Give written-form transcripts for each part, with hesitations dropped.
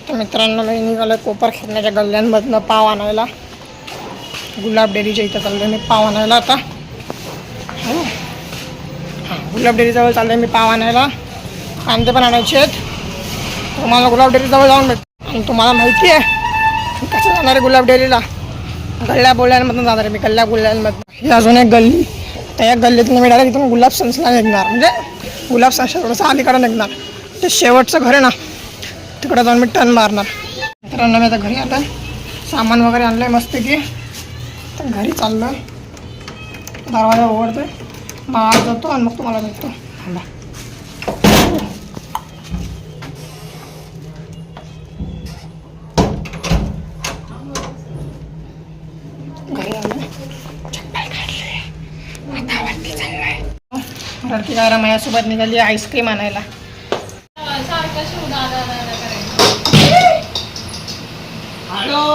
तर मित्रांनो मी निघालो कोपरखेरण्याच्या गल्ल्यांमधनं पाव आणायला. गुलाब डेअरीच्या इथं चाललो मी पाव आणायला आता. हां गुलाब डेअरीजवळ चाललो मी पाव आणायला. कांदे पण आणायचे आहेत. तुम्हाला गुलाब डेअरीजवळ जाऊन भेट. आणि तुम्हाला माहिती आहे कसं जाणार आहे गुलाब डेअरीला? गल्ल्या बोळ्यांमधून जाणार आहे मी. गल्ल्या बोळ्यांमधून ही अजून एक गल्ली. त्या या गल्लीतून मी डायरेक्ट इथून गुलाब सन्सला निघणार. म्हणजे गुलाब सन्सला थोडंसं अलीकडं निघणार. ते शेवटचं घर आहे ना तिकडं जाऊन मी टर्न मारणार. मित्रांनो मी आता घरी आता सामान वगैरे आणलं आहे मस्तपैकी. तर घरी चाललो आहे. दरवाजा उघडतो आहे. मग आज जातो आणि मग तुम्हाला भेटतो. थांबा. घरी आलो चप्पल काढले आता वरती चाललो आहे. वरती जरा माझ्यासोबत निघाली आईस्क्रीम आणायला. हॅलो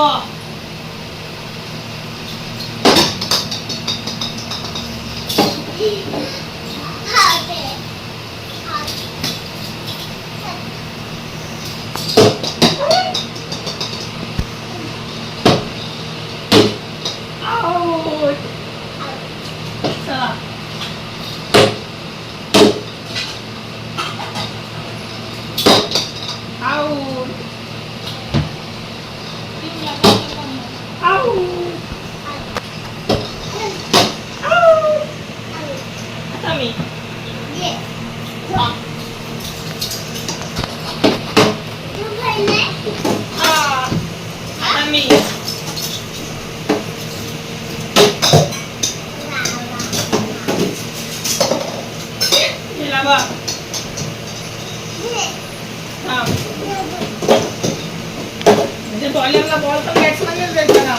बॉलरला बॉल पण बॅट्समॅनच द्यायचा ना.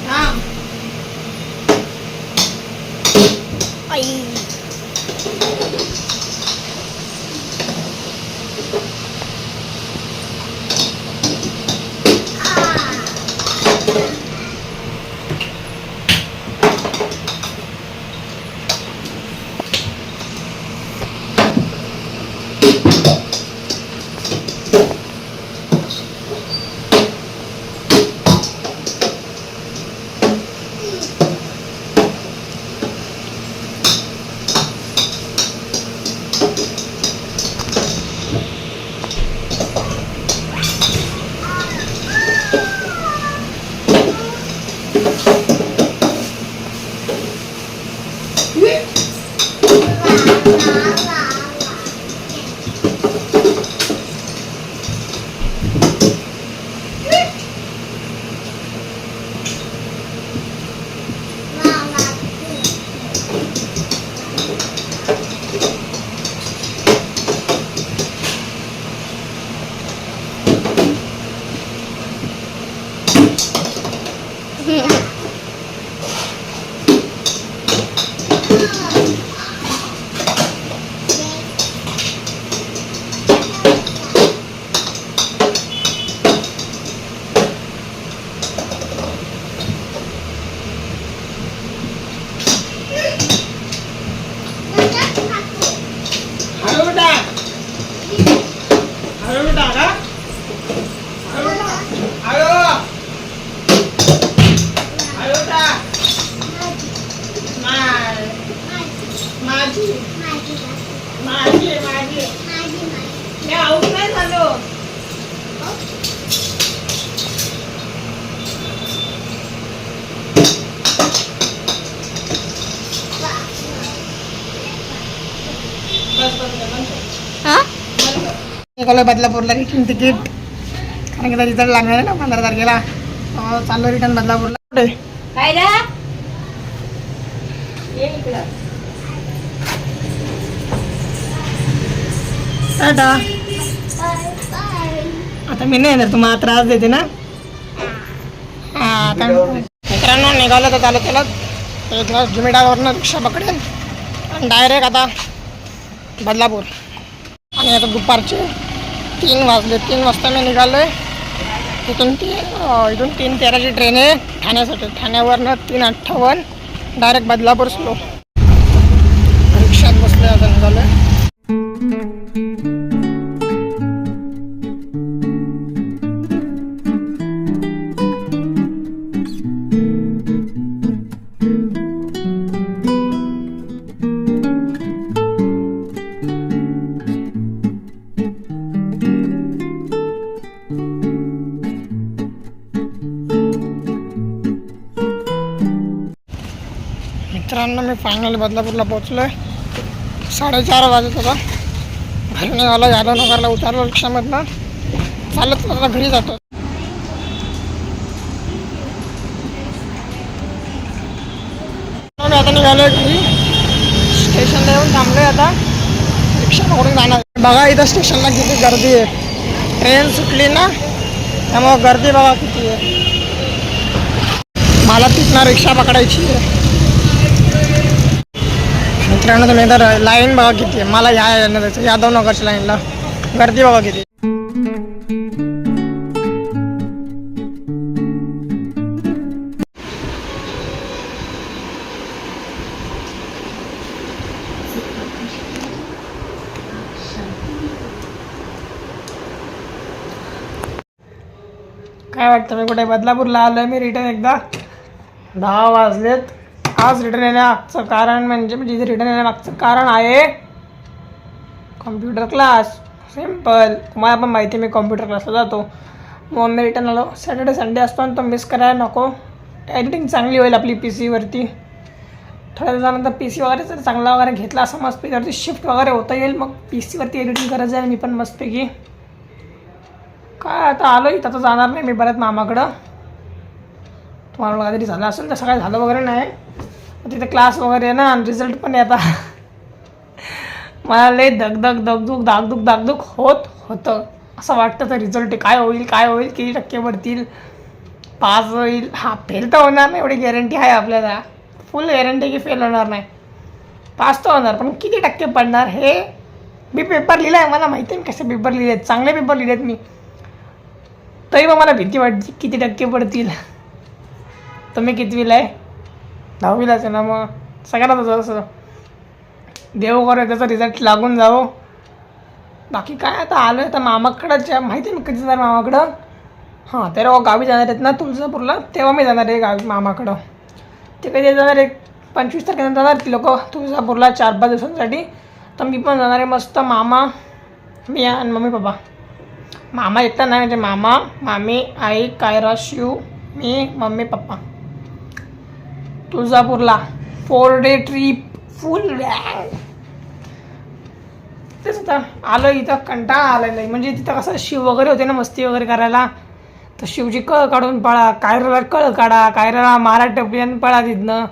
हां आई निघालो बदलापूरला रिटर्न तिकीट. कारण की रिझल्ट लागणार आहे ना 15 तारखेला. चाललो रिटर्न बदलापूरला. कुठे काय टाटा. आता मी नाही येणार. तुम्हाला त्रास देते ना. हां मित्रांनो निघालो तर चालत चालत एक जुमिडावरनं रिक्षा पकडेल आणि डायरेक्ट आता बदलापूर. आणि आता दुपारचे 3 वाजले. 3 वाजता मी निघालो आहे. इथून 3:13ची ट्रेन आहे ठाण्यासाठी. ठाण्यावरनं 3:58 डायरेक्ट बदलापूर स्लो. रिक्षात बसले आता निघालो आहे. मित्रांनो, मी फायनली बदलापूरला पोहोचलो आहे. 4:30 वाजत होता. घरी निघालो, यादवनगरला उतरलो रिक्षामधनं. चालत आता घरी जातो. मी आता निघालो आहे घरी. स्टेशनला येऊन थांबलो आहे. आता रिक्षा पकडून जाणार. बघा इथं स्टेशनला किती गर्दी आहे. ट्रेन सुटली ना, त्यामुळं गर्दी बघा किती आहे. मला तिथनं रिक्षा पकडायची आहे. मित्रांनो, तुम्ही तर लाईन बघा किती आहे. मला जायचं यादवनगरच्या लाईनला गर्दी बघा किती. काय वाटतं, मी कुठे बदलापूरला आलो आहे. मी रिटर्न एकदा 10 वाजलेत. आज रिटर्न येण्यामागचं कारण म्हणजे इथे रिटर्न येण्यामागचं कारण आहे कॉम्प्युटर क्लास. सिम्पल, तुम्हाला पण माहिती आहे मी कॉम्प्युटर क्लासला जातो. मग मी रिटर्न आलो. सॅटर्डे संडे असतो आणि तो मिस करायला नको. एडिटिंग चांगली होईल आपली पी सीवरती. थोड्या दिवसानंतर पी सी वगैरे जर चांगला वगैरे घेतला असं मस्तपैकी शिफ्ट वगैरे होता येईल. मग पी सीवरती एडिटिंग करायचं आहे मी पण मस्तपैकी. काय आता आलो इथं, तर जाणार नाही मी परत मामाकडं. तुम्हाला काहीतरी झालं असेल, तसं काय झालं वगैरे नाही. तिथे क्लास वगैरे ना आणि रिझल्ट पण येतात. मला लय दागदुख होतं. असं वाटतं तर रिझल्ट काय होईल किती टक्के पडतील, पास होईल. फेल तर होणार नाही एवढी गॅरंटी आहे आपल्याला. फुल गॅरंटी की फेल होणार नाही. पास तर होणार, पण किती टक्के पडणार हे मी पेपर लिहिला आहे. मला माहिती आहे मी कसे पेपर लिहिले आहेत. चांगले पेपर लिहिले आहेत मी. तरी मग मला भीती वाटते किती टक्के पडतील. तुम्ही कितवीला आहे? 10वीलाच आहे ना. मग सगळ्यांना तसं असं देव करे त्याचा रिझल्ट लागून जावो. बाकी काय, आता आलो आहे आता मामाकडच्या. माहिती आहे मी कधी जाणार मामाकडं. तेव्हा गावी जाणार आहेत ना तुळजापूरला, तेव्हा मी जाणार आहे गावी मामाकडं. ते कधी जाणार आहे 25 तारखेला जाणार ती लोक तुळजापूरला 4-5 दिवसांसाठी. तर मी पण जाणार आहे मस्त. मामा, मी आणि मम्मी पप्पा. मामा एकटा नाही, म्हणजे मामा, मामी, आई, कायरा, शिव, मी, मम्मी, पप्पा तुळजापूरला 4 डे ट्रिप फुल. तेच आता आलो इथं. कंटाळा आलेला आहे. म्हणजे तिथं कसं शिव वगैरे होते ना मस्ती वगैरे करायला. तर शिवची कळ काढून पळा, कायराला कळ काढा, कायराला मारा टपली आणि पळा तिथनं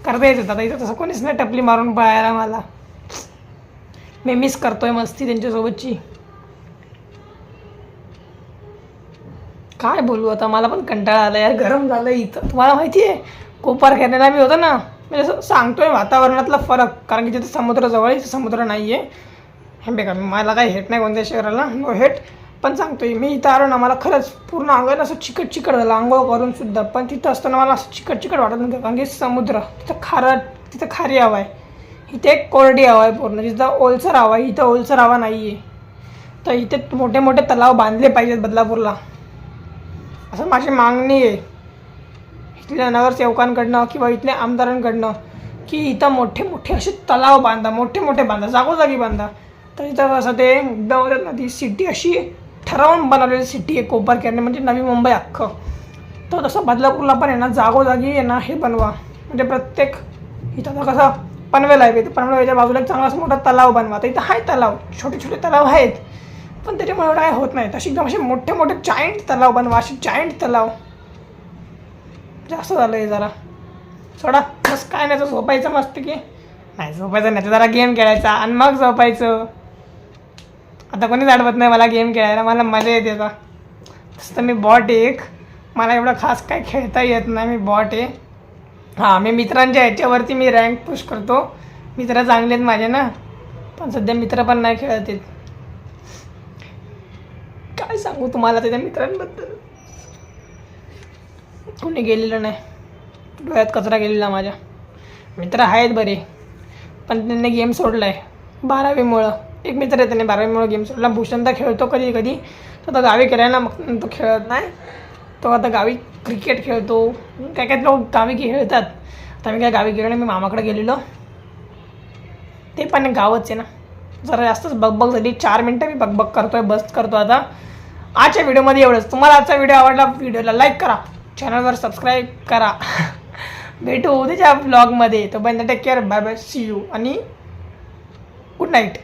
करता येत होतं. आता इथं तसं कोणीच नाही टपली मारून पळायला. मला मी मिस करतोय मस्ती त्यांच्यासोबतची. काय बोलू आता, मला पण कंटाळा आला यार. गरम झालं इथं. तुम्हाला माहिती आहे कोपार खेळण्याला मी होतं ना, म्हणजे असं सांगतोय वातावरणातला फरक. कारण की तिथं समुद्र जवळ आहे, समुद्र नाही आहे. हे बेका, मला काही हेट नाही कोणत्या शहराला, नो हेट. पण सांगतोय मी इथं आलो ना, मला खरंच पूर्ण अंगाला असं चिकट झालं आंघोळ करून सुद्धा. पण तिथं असताना मला असं चिकट वाटत नव्हतं. कारण की समुद्र तिथं खारी हवा आहे. इथे एक कोरडी हवा आहे पूर्ण. जिथं ओलसर हवा आहे, इथं ओलसर हवा नाही आहे. तर इथे मोठे तलाव बांधले पाहिजेत बदलापूरला, असं माझी मागणी आहे इथल्या नगरसेवकांकडनं किंवा इथल्या आमदारांकडनं. की इथं मोठे असे तलाव बांधा, मोठे बांधा, जागोजागी बांधा. तर इथं कसं ते एकदम ना, ती सिटी अशी ठरवून बनवलेली सिटी आहे कोपर खेळणे, म्हणजे नवी मुंबई अख्खं. तर तसं बदलापूरला पण आहे ना, जागोजागी आहे ना हे बनवा. म्हणजे प्रत्येक इथं तर कसं पनवेल आहे, पनवेलच्या बाजूला एक चांगला असं मोठा तलाव बनवा. तर इथं आहे तलाव, छोटे तलाव आहेत, पण त्याच्यामुळे काय होत नाही. तशी एकदम असे मोठे जायंट तलाव बनवा. असे जायंट तलाव जास्त झालं आहे जरा. सोडा बस, काय नाही तर झोपायचं मस्त की नाही. झोपायचं नाही तर जरा गेम खेळायचा आणि मग झोपायचं. आता कोणीच अडवत नाही मला गेम खेळायला. मला मजा येते आता. तसं तर मी बॉट एक, मला एवढं खास काय खेळता येत नाही. मी बॉट आहे. मी मित्रांच्या ह्याच्यावरती मी रँक पुश करतो. मित्र चांगले आहेत माझे ना, पण सध्या मित्र पण नाही खेळत आहेत. काय सांगू तुम्हाला त्याच्या मित्रांबद्दल. कोणी गेलेलं नाही, डोळ्यात कचरा गेलेला माझ्या. मित्र आहेत बरे, पण त्यांनी गेम सोडला आहे 12वीमुळं. एक मित्र आहे त्याने 12वीमुळं गेम सोडला. भूषण तर खेळतो कधी. तो आता गावी केला ना, मग तो खेळत नाही. तो आता गावी क्रिकेट खेळतो. काय लोक गावी खेळतात. आता मी काय गावी गेलो नाही, मी मामाकडे गेलेलो. ते पण गावच आहे ना. जरा जास्तच बकबक झाली. 4 मिनटं मी बकबक करतोय, बस करतो आता. आजच्या व्हिडिओमध्ये एवढंच. तुम्हाला आजचा व्हिडिओ आवडला, व्हिडिओला लाईक करा, चॅनलवर सबस्क्राईब करा. भेटू उद्याच्या व्लॉगमध्ये. तोपर्यंत take care, bye bye, see you आणि गुड नाईट.